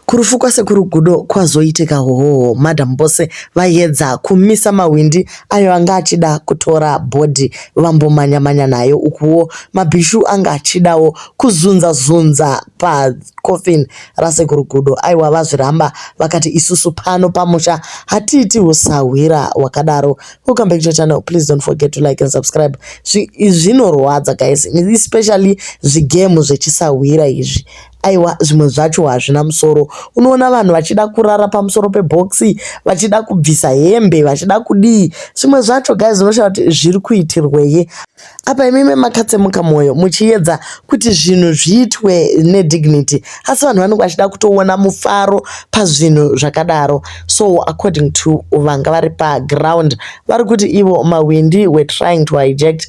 Kurufu kwasekuru Gudo kwazoitika hoho madam bose vaedza kumisa mawindi ayo anga achida kutora bhodhi vambomanya nayo ukuwo mabhishu anga achidawo kuzunza pacoffin rasekuru Gudo. Aiwa vazviramba vakati isusu pano pamusha hatiiti usahwira wakadaro. Welcome back to the channel. Please don't forget to like and subscribe. Zvinorwadza guys, especially zvigemu zvechisahwira izvi. Aiwa zvimwe zvacho hazvina musoro. Unoona vanhu vachida kurara pamusoro peboxi, vachida kubvisa hembe, vachida kudii. Zvimwe zvacho guys unoshaura kuti zviri kuitirwei. Apa imimi makatsemuka mwoyo muchiedza kuti zvinhu zviitwe nedignity. Asi vanhu vanenge vachida kutoona mufaro pazvinhu zvakadaro. So according to vanga vari paground vari kuti ivo mawindi were trying to hijack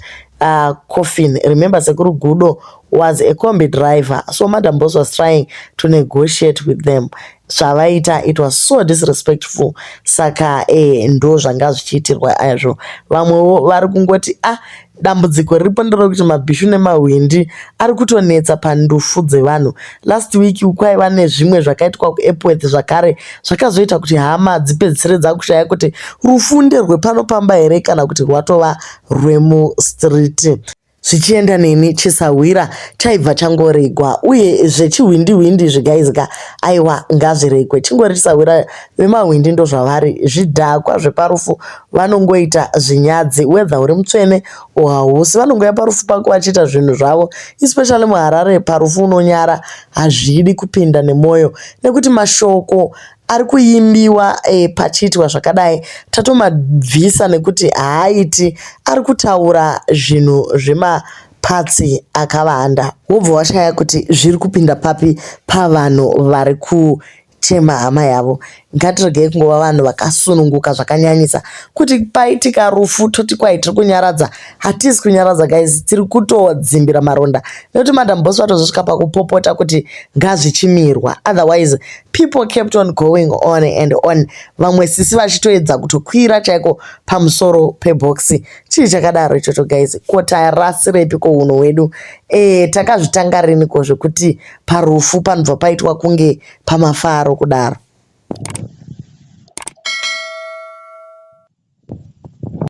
coffin. Remember Sekuru Gudo was a combi driver, so Madam Boss was trying to negotiate with them. Zvavaita, it was so disrespectful. Saka ndo zvanga zvichiitirwa azvo. Vamwewo vari kungoti dambudziko riripo nderekuti mabhishu nemahwindi ari kutonetsa pandufu dzevanhu. Last week kwaiva nezvimwe zvakaitwa kuEpworth zvakare zvakazoita kuti hama dzipedzisire dzakushaya kuti rufunde rwepanopamba here kana kuti rwatova rwemustriti. Zvichienda neni chisahwira chaibva changoregwa uye zvechihwindi zvigaizika aiwa ngazviregwe. Chingori chisahwira vemahwindi ndo zvavari zvidhakwa zveparufu vanongoita zvinyadzi whether uri mutsvene hausi vanongoya parufu pako vachiita zvinhu zvavo, especially muHarare parufu unonyara hazvidi kupinda nemwoyo nekuti mashoko ari kuimbiwa pachiitwa zvakadai tatomabvisa nekuti haaiti ari kutaura zvinhu zvemapatsi akawanda. Wobva washaya kuti zviri kupinda papi pavanhu vari kutema hama yavo. Ngatiregei kungova vanhu vakasununguka zvakanyanyisa kuti paitika rufu toti kwai tiri kunyaradza. Hatisi kunyaradza guys, tiri kutodzimbira maronda nekuti Madam Boss vatozosvika pakupopota kuti ngazvichimirwa. Otherwise people kept on going on and on. Vamwe sisi vachitoedza kutokwira chaiko pamusoro peboxi. Chii chakadaro ichocho guys? Kota rasirepiko uno hwedu? Takazvitanga riniko zvekuti parufu panobva paitwa kunge pamafaro kudaro?